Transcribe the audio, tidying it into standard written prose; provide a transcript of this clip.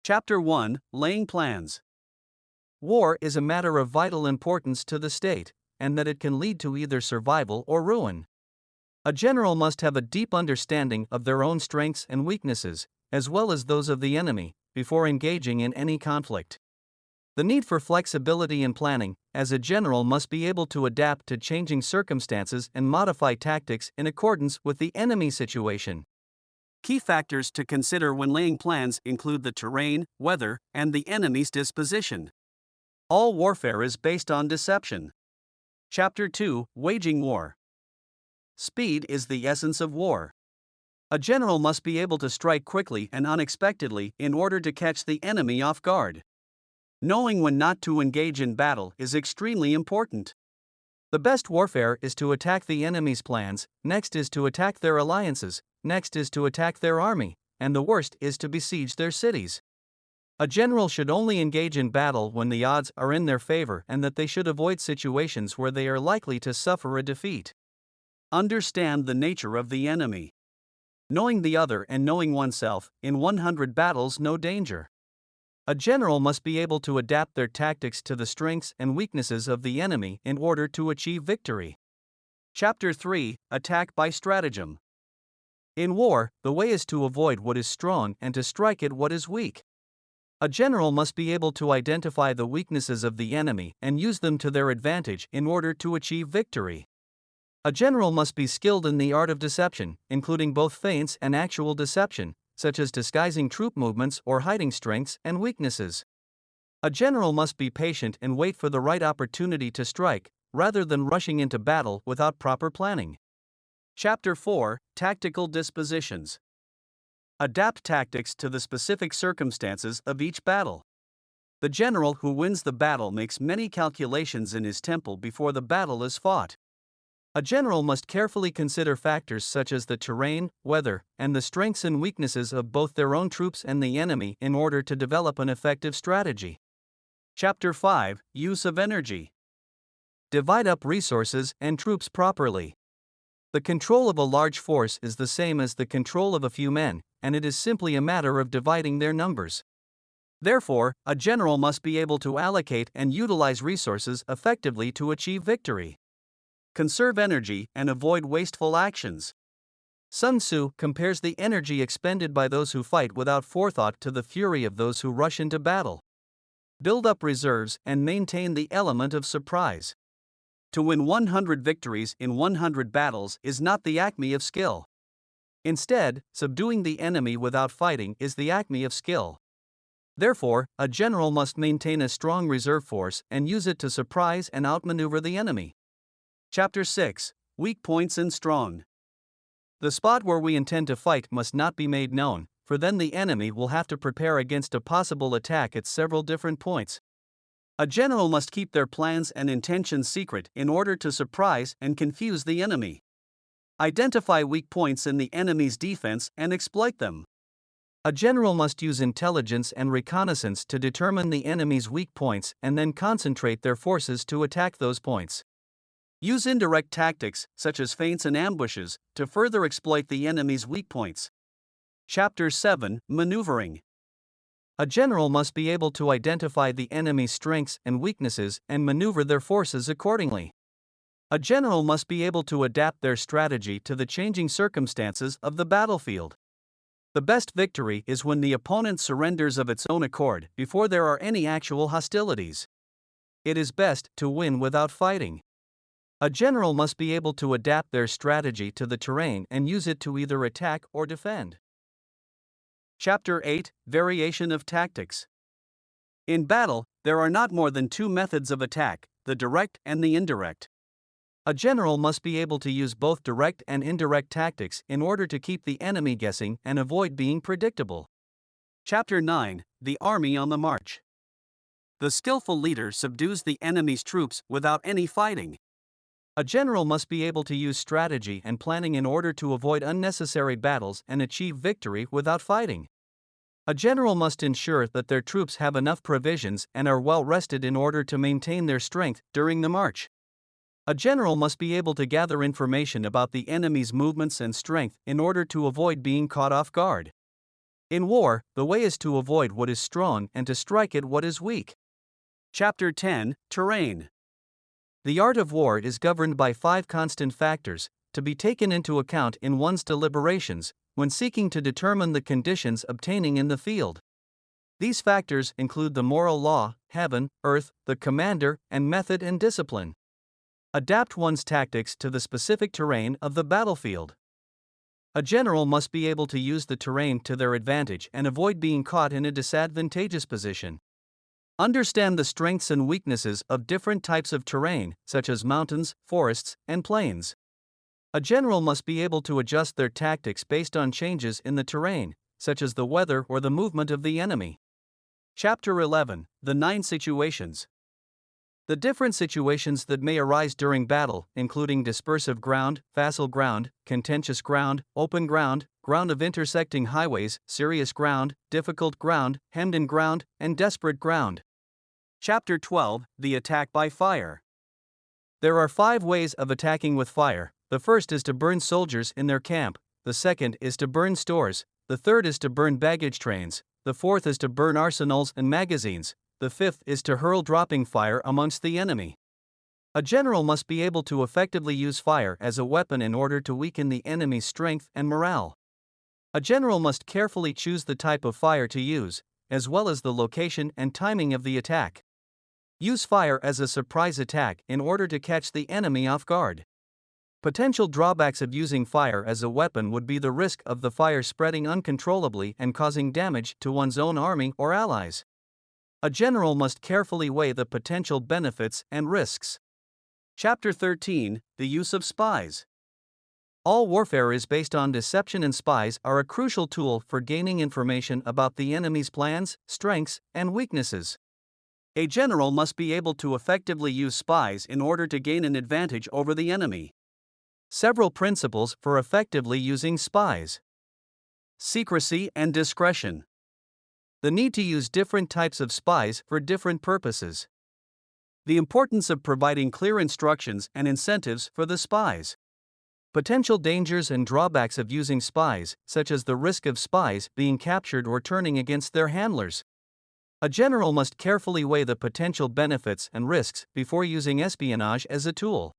Chapter 1, Laying Plans. War is a matter of vital importance to the state, and that it can lead to either survival or ruin. A general must have a deep understanding of their own strengths and weaknesses, as well as those of the enemy, before engaging in any conflict. The need for flexibility in planning, as a general must be able to adapt to changing circumstances and modify tactics in accordance with the enemy situation. Key factors to consider when laying plans include the terrain, weather, and the enemy's disposition. All warfare is based on deception. Chapter 2, Waging War. Speed is the essence of war. A general must be able to strike quickly and unexpectedly in order to catch the enemy off guard. Knowing when not to engage in battle is extremely important. The best warfare is to attack the enemy's plans, next is to attack their alliances, next is to attack their army, and the worst is to besiege their cities. A general should only engage in battle when the odds are in their favor and that they should avoid situations where they are likely to suffer a defeat. Understand the nature of the enemy. Knowing the other and knowing oneself, in 100 battles no danger. A general must be able to adapt their tactics to the strengths and weaknesses of the enemy in order to achieve victory. Chapter 3, Attack by Stratagem. In war, the way is to avoid what is strong and to strike at what is weak. A general must be able to identify the weaknesses of the enemy and use them to their advantage in order to achieve victory. A general must be skilled in the art of deception, including both feints and actual deception, such as disguising troop movements or hiding strengths and weaknesses. A general must be patient and wait for the right opportunity to strike, rather than rushing into battle without proper planning. Chapter 4, Tactical Dispositions. Adapt tactics to the specific circumstances of each battle. The general who wins the battle makes many calculations in his temple before the battle is fought. A general must carefully consider factors such as the terrain, weather, and the strengths and weaknesses of both their own troops and the enemy in order to develop an effective strategy. Chapter 5, Use of Energy. Divide up resources and troops properly. The control of a large force is the same as the control of a few men, and it is simply a matter of dividing their numbers. Therefore, a general must be able to allocate and utilize resources effectively to achieve victory. Conserve energy and avoid wasteful actions. Sun Tzu compares the energy expended by those who fight without forethought to the fury of those who rush into battle. Build up reserves and maintain the element of surprise. To win 100 victories in 100 battles is not the acme of skill. Instead, subduing the enemy without fighting is the acme of skill. Therefore, a general must maintain a strong reserve force and use it to surprise and outmaneuver the enemy. Chapter 6, Weak Points and Strong. The spot where we intend to fight must not be made known, for then the enemy will have to prepare against a possible attack at several different points. A general must keep their plans and intentions secret in order to surprise and confuse the enemy. Identify weak points in the enemy's defense and exploit them. A general must use intelligence and reconnaissance to determine the enemy's weak points and then concentrate their forces to attack those points. Use indirect tactics, such as feints and ambushes, to further exploit the enemy's weak points. Chapter 7, Maneuvering. A general must be able to identify the enemy's strengths and weaknesses and maneuver their forces accordingly. A general must be able to adapt their strategy to the changing circumstances of the battlefield. The best victory is when the opponent surrenders of its own accord before there are any actual hostilities. It is best to win without fighting. A general must be able to adapt their strategy to the terrain and use it to either attack or defend. Chapter 8, Variation of Tactics. In battle, there are not more than two methods of attack, the direct and the indirect. A general must be able to use both direct and indirect tactics in order to keep the enemy guessing and avoid being predictable. Chapter 9, The Army on the March. The skillful leader subdues the enemy's troops without any fighting. A general must be able to use strategy and planning in order to avoid unnecessary battles and achieve victory without fighting. A general must ensure that their troops have enough provisions and are well rested in order to maintain their strength during the march. A general must be able to gather information about the enemy's movements and strength in order to avoid being caught off guard. In war, the way is to avoid what is strong and to strike at what is weak. Chapter 10 Terrain. The art of war is governed by 5 constant factors, to be taken into account in one's deliberations, when seeking to determine the conditions obtaining in the field. These factors include the moral law, heaven, earth, the commander, and method and discipline. Adapt one's tactics to the specific terrain of the battlefield. A general must be able to use the terrain to their advantage and avoid being caught in a disadvantageous position. Understand the strengths and weaknesses of different types of terrain, such as mountains, forests, and plains. A general must be able to adjust their tactics based on changes in the terrain, such as the weather or the movement of the enemy. Chapter 11 The 9 Situations. The different situations that may arise during battle, including dispersive ground, facile ground, contentious ground, open ground, ground of intersecting highways, serious ground, difficult ground, hemmed-in ground, and desperate ground. Chapter 12 The Attack by Fire. There are 5 ways of attacking with fire. The first is to burn soldiers in their camp, the second is to burn stores, the third is to burn baggage trains, the fourth is to burn arsenals and magazines, the fifth is to hurl dropping fire amongst the enemy. A general must be able to effectively use fire as a weapon in order to weaken the enemy's strength and morale. A general must carefully choose the type of fire to use, as well as the location and timing of the attack. Use fire as a surprise attack in order to catch the enemy off guard. Potential drawbacks of using fire as a weapon would be the risk of the fire spreading uncontrollably and causing damage to one's own army or allies. A general must carefully weigh the potential benefits and risks. Chapter 13 The Use of Spies. All warfare is based on deception, and spies are a crucial tool for gaining information about the enemy's plans, strengths, and weaknesses. A general must be able to effectively use spies in order to gain an advantage over the enemy. Several principles for effectively using spies. Secrecy and discretion. The need to use different types of spies for different purposes. The importance of providing clear instructions and incentives for the spies. Potential dangers and drawbacks of using spies, such as the risk of spies being captured or turning against their handlers. A general must carefully weigh the potential benefits and risks before using espionage as a tool.